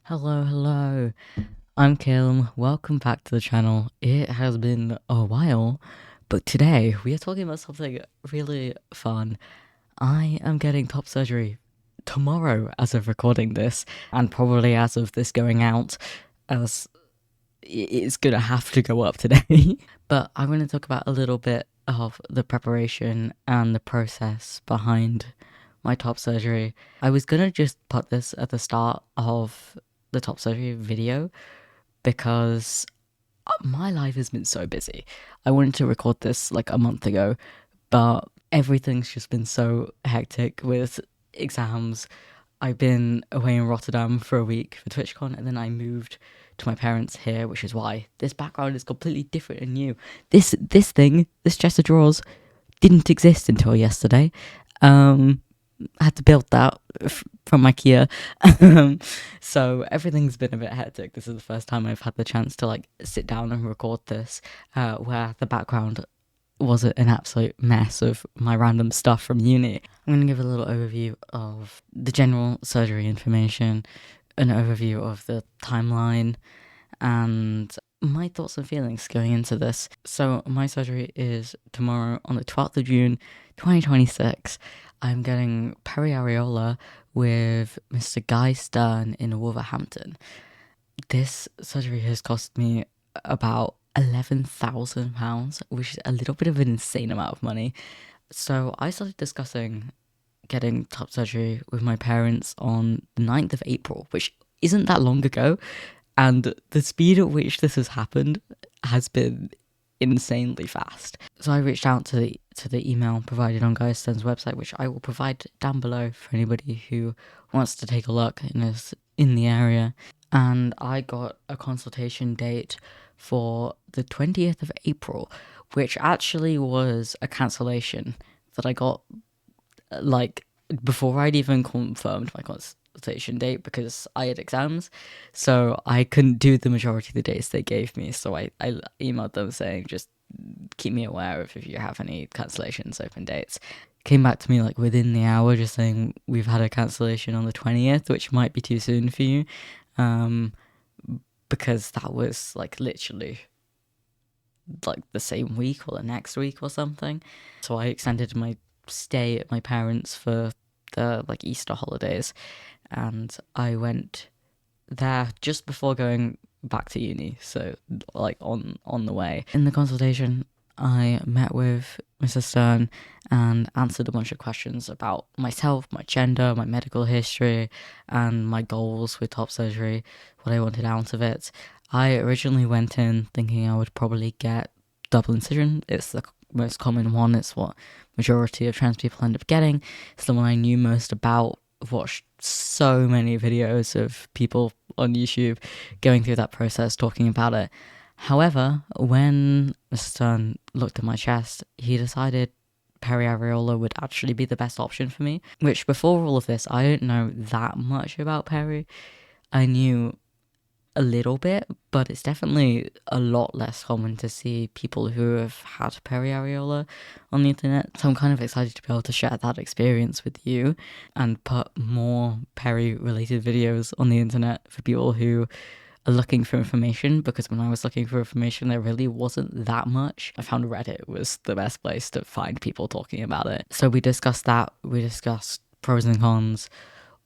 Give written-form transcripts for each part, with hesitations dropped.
Hello. I'm Caleb. Welcome back to the channel. It has been a while, but today we are talking about something really fun. I am getting top surgery tomorrow as of recording this, and probably as of this going out, as it's gonna have to go up today. But I'm going to talk about a little bit of the preparation and the process behind my top surgery. I was gonna just put this at the start of the top surgery video because my life has been so busy. I wanted to record this like a month ago, but everything's just been so hectic with exams. I've been away in Rotterdam for a week for TwitchCon, and then I moved to my parents here, which is why this background is completely different and new. This chest of drawers, didn't exist until yesterday. I had to build that from IKEA. So everything's been a bit hectic. This is the first time I've had the chance to like sit down and record this, where the background was an absolute mess of my random stuff from uni. I'm going to give a little overview of the general surgery information, an overview of the timeline, and my thoughts and feelings going into this. So my surgery is tomorrow on the 12th of June 2026. I'm getting peri areola with Mr. Guy Stern in Wolverhampton. This surgery has cost me about £11,000, which is a little bit of an insane amount of money. So I started discussing getting top surgery with my parents on the 9th of April, which isn't that long ago. And the speed at which this has happened has been insanely fast. So I reached out to the email provided on Guy Stern's website, which I will provide down below for anybody who wants to take a look and is in the area. And I got a consultation date for the 20th of April, which actually was a cancellation that I got like before I'd even confirmed my consultation date because I had exams, so I couldn't do the majority of the dates they gave me. So I emailed them saying just keep me aware of if you have any cancellations, open dates. Came back to me like within the hour, just saying we've had a cancellation on the 20th, which might be too soon for you, because that was like literally like the same week or the next week or something. So I extended my stay at my parents for the like Easter holidays, and I went there just before going back to uni, so like on the way. In the consultation I met with Mrs. Stern and answered a bunch of questions about myself, my gender, my medical history, and my goals with top surgery, what I wanted out of it. I originally went in thinking I would probably get double incision. It's the most common one. It's what majority of trans people end up getting. It's the one I knew most about. I've watched so many videos of people on YouTube going through that process, talking about it. However, when Mr. Stern looked at my chest, he decided peri-areola would actually be the best option for me. Which, before all of this, I didn't know that much about peri. I knew a little bit, but it's definitely a lot less common to see people who have had peri-areola on the internet. So I'm kind of excited to be able to share that experience with you and put more peri-related videos on the internet for people who are looking for information, because when I was looking for information there really wasn't that much. I found Reddit was the best place to find people talking about it. So we discussed that, we discussed pros and cons,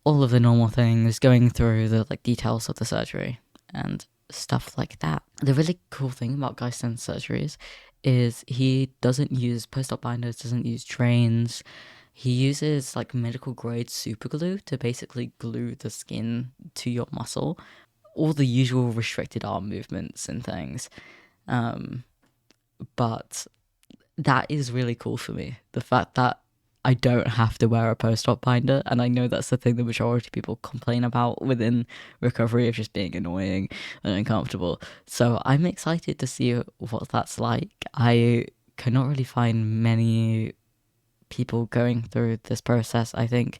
all of the normal things, going through the like details of the surgery and stuff like that. The really cool thing about Guy Stern's surgeries is he doesn't use post-op binders, doesn't use drains. He uses like medical grade super glue to basically glue the skin to your muscle. All the usual restricted arm movements and things. But that is really cool for me. The fact that I don't have to wear a post-op binder, and I know that's the thing the majority of people complain about within recovery, of just being annoying and uncomfortable. So I'm excited to see what that's like. I cannot really find many people going through this process. I think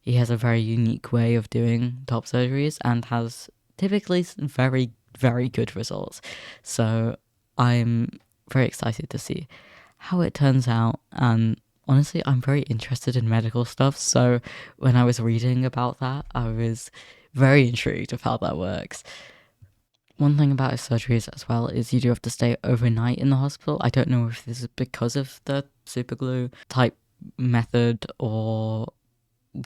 he has a very unique way of doing top surgeries and has typically very, very good results. So I'm very excited to see how it turns out. And honestly, I'm very interested in medical stuff. So when I was reading about that, I was very intrigued of how that works. One thing about surgeries as well is you do have to stay overnight in the hospital. I don't know if this is because of the super glue type method or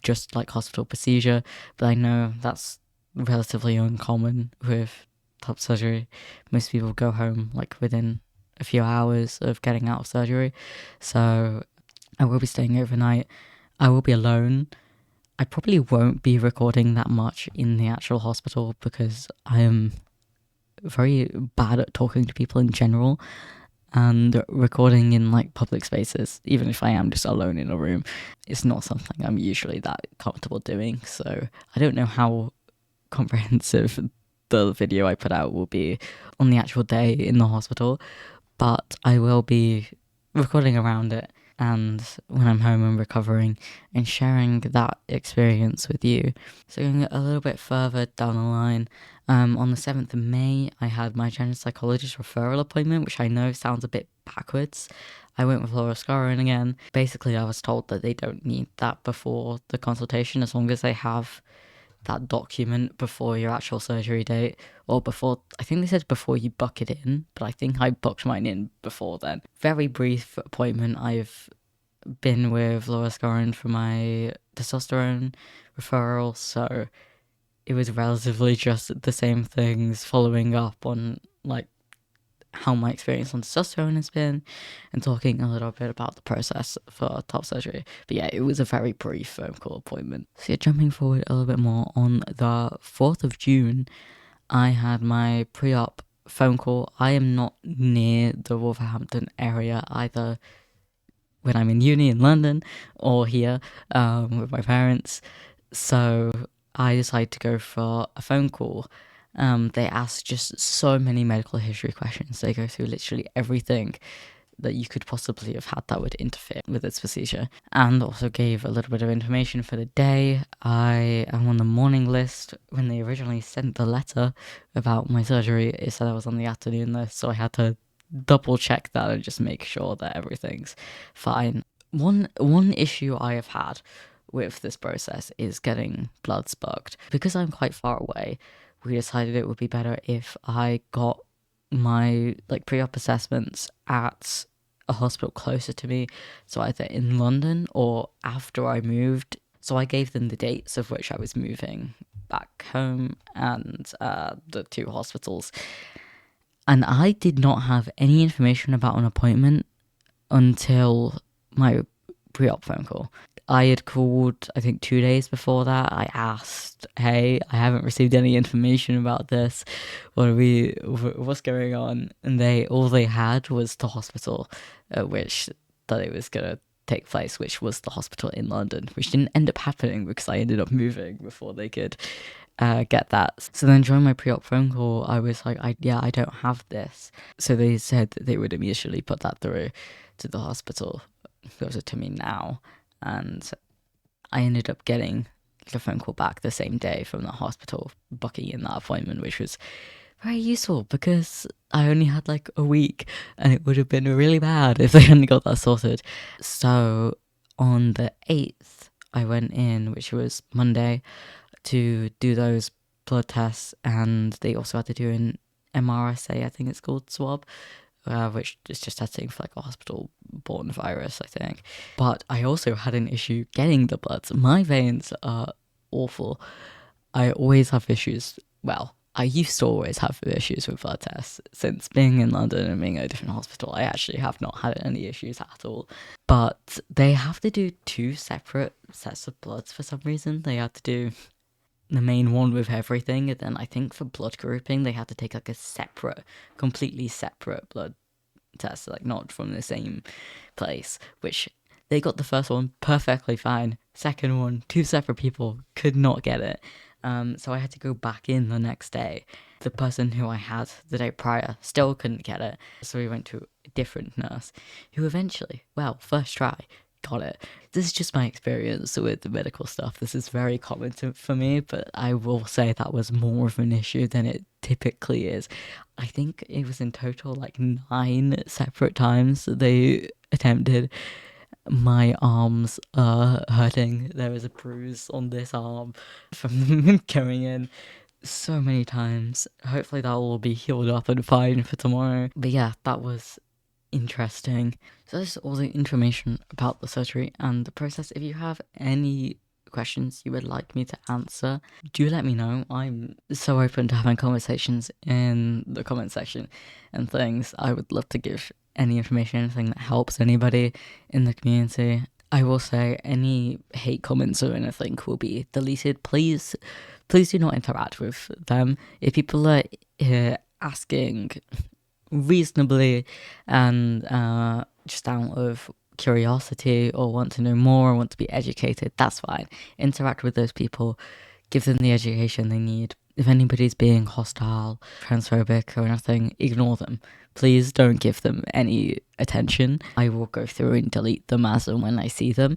just like hospital procedure, but I know that's relatively uncommon with top surgery. Most people go home like within a few hours of getting out of surgery. So I will be staying overnight. I will be alone. I probably won't be recording that much in the actual hospital because I am very bad at talking to people in general, and recording in like public spaces, even if I am just alone in a room, is not something I'm usually that comfortable doing. So I don't know how comprehensive the video I put out will be on the actual day in the hospital, but I will be recording around it and when I'm home and recovering and sharing that experience with you. So going a little bit further down the line, on the 7th of May, I had my general psychologist referral appointment, which I know sounds a bit backwards. I went with Laura Scarron again. Basically, I was told that they don't need that before the consultation as long as they have that document before your actual surgery date, or before, I think they said before you book it in, but I think I booked mine in before then. Very brief appointment. I've been with Laura Scarron for my testosterone referral, so it was relatively just the same things, following up on like how my experience on testosterone has been and talking a little bit about the process for top surgery. But yeah, it was a very brief phone call appointment. So yeah, jumping forward a little bit more, on the 4th of June, I had my pre-op phone call. I am not near the Wolverhampton area either when I'm in uni in London or here with my parents. So I decided to go for a phone call. They ask just so many medical history questions. They go through literally everything that you could possibly have had that would interfere with its procedure, and also gave a little bit of information for the day. I am on the morning list. When they originally sent the letter about my surgery, it said I was on the afternoon list, so I had to double check that and just make sure that everything's fine. One issue I have had with this process is getting bloods booked. Because I'm quite far away, we decided it would be better if I got my like pre-op assessments at a hospital closer to me, so either in London or after I moved. So I gave them the dates of which I was moving back home and the two hospitals. And I did not have any information about an appointment until my pre-op phone call. I had called, I think 2 days before that. I asked, hey, I haven't received any information about this. What's going on? And all they had was the hospital at which that it was going to take place, which was the hospital in London, which didn't end up happening because I ended up moving before they could get that. So then during my pre-op phone call, I was like, I don't have this. So they said that they would immediately put that through to the hospital closer to me now. And I ended up getting the phone call back the same day from the hospital, booking in that appointment, which was very useful because I only had like a week and it would have been really bad if they hadn't got that sorted. So on the 8th, I went in, which was Monday, to do those blood tests, and they also had to do an MRSA, I think it's called, swab, which is just testing for like a hospital-borne virus, I think. But I also had an issue getting the bloods. My veins are awful. I always have issues. Well, I used to always have issues with blood tests. Since being in London and being at a different hospital, I actually have not had any issues at all. But they have to do 2 separate sets of bloods for some reason. They have to do the main one with everything, and then I think for blood grouping they had to take like a completely separate blood test, like not from the same place, which they got the first one perfectly fine. Second one, 2 separate people could not get it. So I had to go back in the next day. The person who I had the day prior still couldn't get it, so we went to a different nurse who eventually, well, first try, got it. This is just my experience with the medical stuff. This is very common for me, but I will say that was more of an issue than it typically is. I think it was in total like 9 separate times that they attempted, my arms are hurting. There is a bruise on this arm from going in so many times. Hopefully that will be healed up and fine for tomorrow. But yeah, that was interesting. So that's all the information about the surgery and the process. If you have any questions you would like me to answer, do let me know. I'm so open to having conversations in the comment section and things. I would love to give any information, anything that helps anybody in the community. I will say any hate comments or anything will be deleted. Please do not interact with them. If people are asking reasonably and just out of curiosity or want to know more or want to be educated, that's fine. Interact with those people, give them the education they need. If anybody's being hostile, transphobic or anything, ignore them. Please don't give them any attention. I will go through and delete them as and when I see them.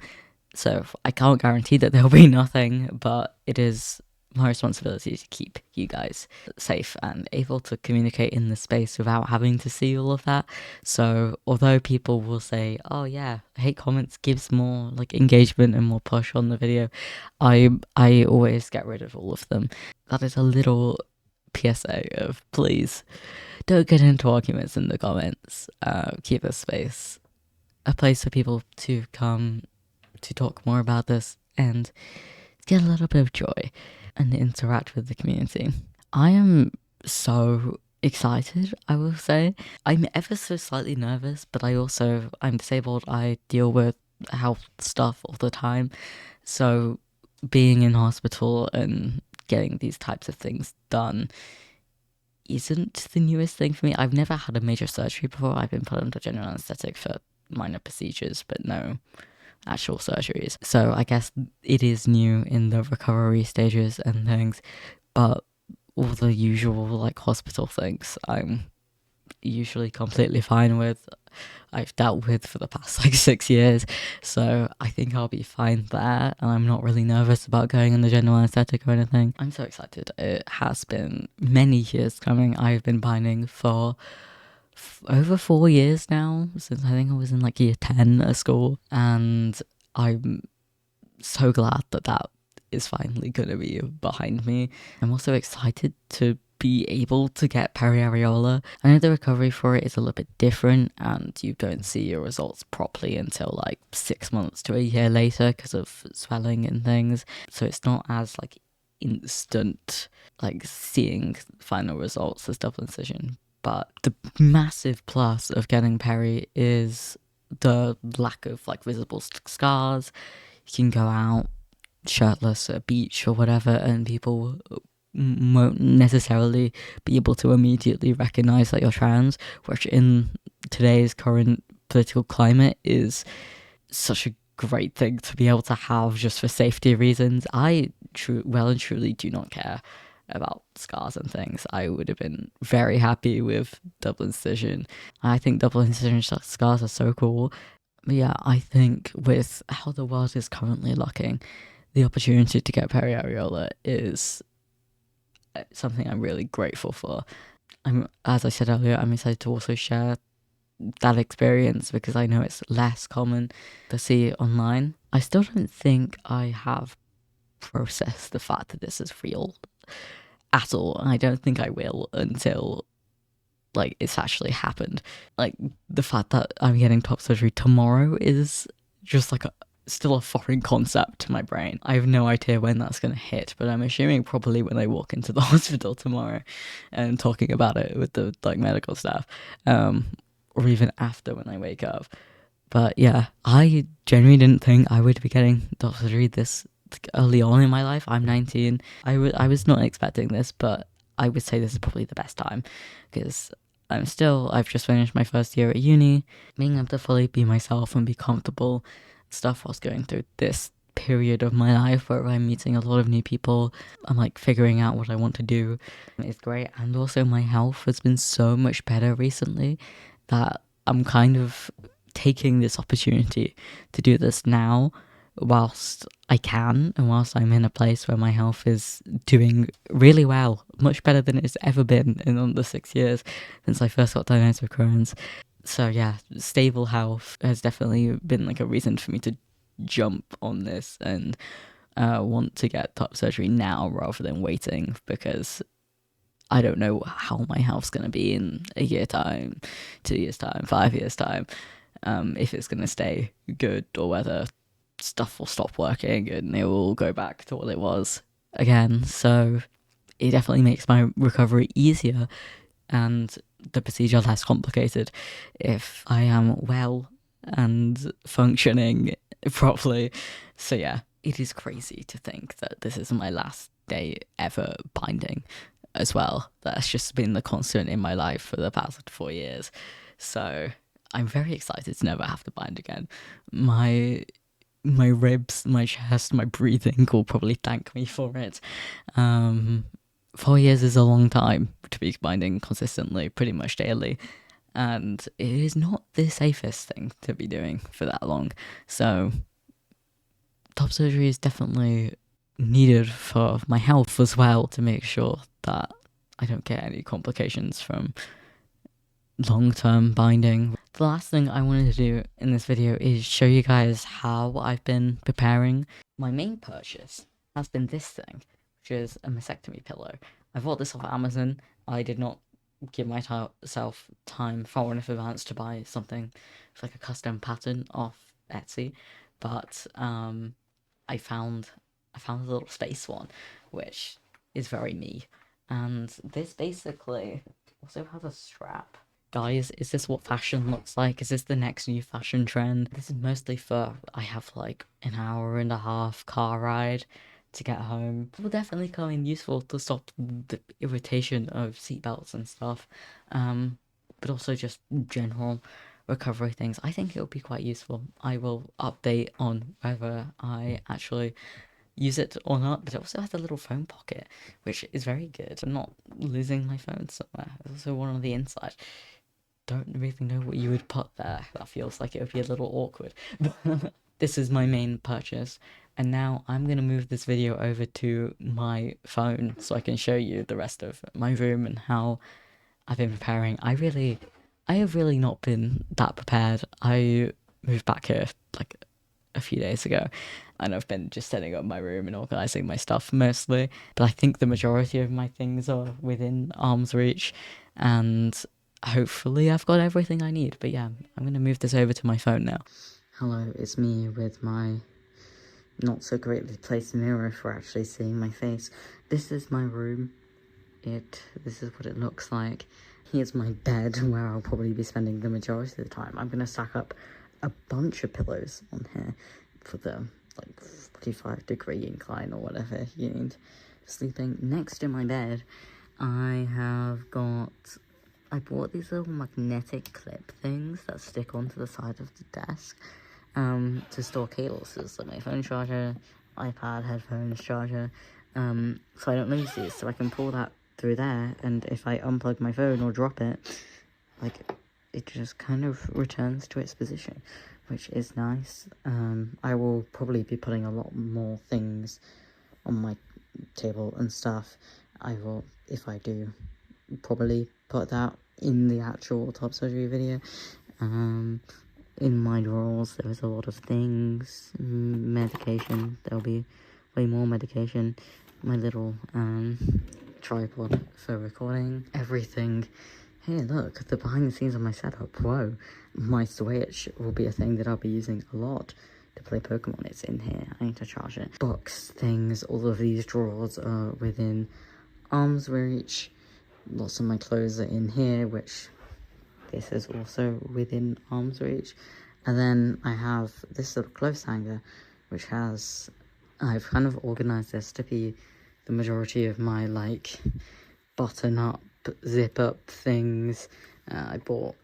So I can't guarantee that there'll be nothing, but it is my responsibility to keep you guys safe and able to communicate in the space without having to see all of that. So although people will say, oh yeah, hate comments gives more like engagement and more push on the video, I always get rid of all of them. That is a little PSA of please don't get into arguments in the comments. Keep a space, a place for people to come to talk more about this and get a little bit of joy and interact with the community. I am so excited, I will say. I'm ever so slightly nervous, but I'm disabled. I deal with health stuff all the time. So being in hospital and getting these types of things done isn't the newest thing for me. I've never had a major surgery before. I've been put under general anesthetic for minor procedures, but no actual surgeries. So I guess it is new in the recovery stages and things, but all the usual like hospital things I'm usually completely fine with. I've dealt with for the past like 6 years, so I think I'll be fine there, and I'm not really nervous about going in the general anesthetic or anything. I'm so excited. It has been many years coming. I've been binding for over 4 years now, since I think I was in like year 10 at school, and I'm so glad that is finally gonna be behind me. I'm also excited to be able to get peri areola. I know the recovery for it is a little bit different, and you don't see your results properly until like 6 months to a year later because of swelling and things. So it's not as like instant like seeing final results as double incision. But the massive plus of getting peri is the lack of like visible scars. You can go out shirtless at a beach or whatever, and people won't necessarily be able to immediately recognize that you're trans, which in today's current political climate is such a great thing to be able to have just for safety reasons. I well and truly do not care about scars and things. I would have been very happy with double incision. I think double incision scars are so cool. But yeah, I think with how the world is currently looking, the opportunity to get peri areola is something I'm really grateful for. As I said earlier, I'm excited to also share that experience because I know it's less common to see online. I still don't think I have processed the fact that this is real at all. I don't think I will until like it's actually happened. Like the fact that I'm getting top surgery tomorrow is just like still a foreign concept to my brain. I have no idea when that's going to hit, but I'm assuming probably when I walk into the hospital tomorrow and talking about it with the like medical staff, or even after when I wake up. But yeah, I genuinely didn't think I would be getting top surgery this early on in my life. I'm 19. I was not expecting this, but I would say this is probably the best time because I've just finished my first year at uni. Being able to fully be myself and be comfortable stuff whilst going through this period of my life where I'm meeting a lot of new people. I'm like figuring out what I want to do. It's great. And also my health has been so much better recently that I'm kind of taking this opportunity to do this now whilst I can and whilst I'm in a place where my health is doing really well, much better than it's ever been in the 6 years since I first got diagnosed with Crohn's. So yeah, stable health has definitely been like a reason for me to jump on this and want to get top surgery now rather than waiting, because I don't know how my health's going to be in a year time, 2 years time, 5 years time, if it's going to stay good or whether stuff will stop working and it will go back to what it was again. So it definitely makes my recovery easier and the procedure less complicated if I am well and functioning properly. So yeah, it is crazy to think that this is my last day ever binding as well. That's just been the constant in my life for the past 4 years. So I'm very excited to never have to bind again. My ribs, my chest, my breathing will probably thank me for it. 4 years is a long time to be binding consistently, pretty much daily, and it is not the safest thing to be doing for that long. So, top surgery is definitely needed for my health as well, to make sure that I don't get any complications from long-term binding. The last thing I wanted to do in this video is show you guys how I've been preparing. My main purchase has been this thing, which is a mastectomy pillow. I bought this off Amazon. I did not give myself time far enough in advance to buy something with like a custom pattern off Etsy, but I found a little space one, which is very me. And this basically also has a strap. Guys, is this what fashion looks like? Is this the next new fashion trend? This is mostly for, I have like an hour and a half car ride to get home. It will definitely come in useful to stop the irritation of seatbelts and stuff. But also just general recovery things. I think it'll be quite useful. I will update on whether I actually use it or not, but it also has a little phone pocket, which is very good. I'm not losing my phone somewhere. There's also one on the inside. Don't really know what you would put there. That feels like it would be a little awkward. This is my main purchase, and now I'm gonna move this video over to my phone so I can show you the rest of my room and how I've been preparing. I have really not been that prepared. I moved back here like a few days ago, and I've been just setting up my room and organizing my stuff mostly. But I think the majority of my things are within arm's reach, and hopefully I've got everything I need. But yeah, I'm gonna move this over to my phone now. Hello, it's me with my not so greatly placed mirror for actually seeing my face. This is my room. This is what it looks like. Here's my bed, where I'll probably be spending the majority of the time. I'm gonna stack up a bunch of pillows on here for the like 45-degree incline or whatever you need sleeping. Next to my bed, I bought these little magnetic clip things that stick onto the side of the desk to store cables. So it's like my phone charger, iPad, headphones, charger. So I don't lose these, so I can pull that through there, and if I unplug my phone or drop it, like, it just kind of returns to its position, which is nice. I will probably be putting a lot more things on my table and stuff. I will, if I do, probably put that in the actual top surgery video. In my drawers, there is a lot of things. Medication, there'll be way more medication. My little tripod for recording everything. Hey, look, the behind the scenes of my setup. Whoa, my Switch will be a thing that I'll be using a lot to play Pokemon. It's in here. I need to charge it. Books, things, all of these drawers are within arm's reach. Lots of my clothes are in here, which this is also within arm's reach. And then I have this little clothes hanger, which has, I've kind of organized this to be the majority of my, like, button up, zip up things. I bought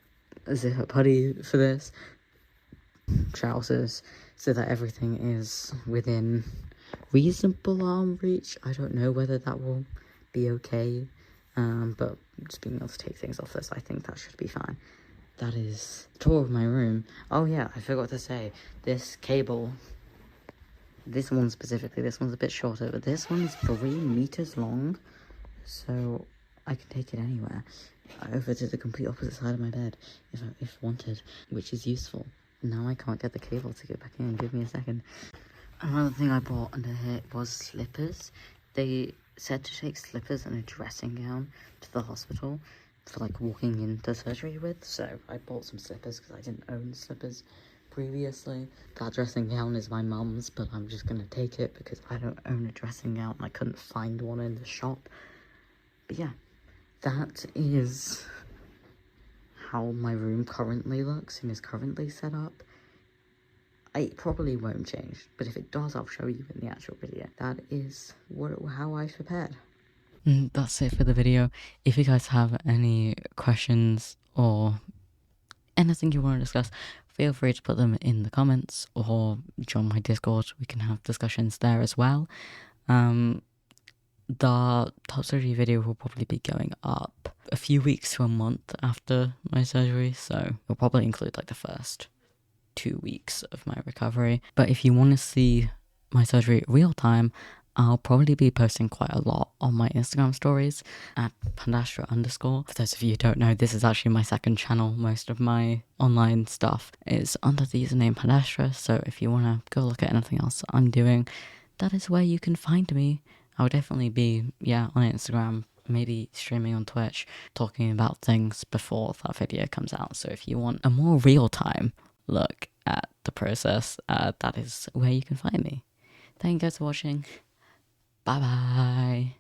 a zip up hoodie for this, trousers, so that everything is within reasonable arm reach. I don't know whether that will be okay, but just being able to take things off this, I think that should be fine. That is the tour of my room. Oh yeah, I forgot to say, this cable, this one specifically, this one's a bit shorter, but this one is 3 meters long, so I can take it anywhere, over to the complete opposite side of my bed if wanted, which is useful. Now I can't get the cable to get back in. Give me a second. Another thing I bought under here was slippers. They said to take slippers and a dressing gown to the hospital for like walking into surgery with, so I bought some slippers because I didn't own slippers previously. That dressing gown is my mum's, but I'm just gonna take it because I don't own a dressing gown. I couldn't find one in the shop. But yeah, that is how my room currently looks and is currently set up. It probably won't change, but if it does, I'll show you in the actual video. That is how I prepared. That's it for the video. If you guys have any questions or anything you want to discuss, feel free to put them in the comments or join my Discord. We can have discussions there as well. The top surgery video will probably be going up a few weeks to a month after my surgery, so it'll probably include like the first 2 weeks of my recovery. But if you want to see my surgery real time, I'll probably be posting quite a lot on my Instagram stories at pandastra_. For those of you who don't know, this is actually my second channel. Most of my online stuff is under the username pandastra, so if you want to go look at anything else I'm doing, that is where you can find me. I'll definitely be, on Instagram, maybe streaming on Twitch, talking about things before that video comes out. So if you want a more real-time look at the process, that is where you can find me. Thank you guys for watching. Bye bye.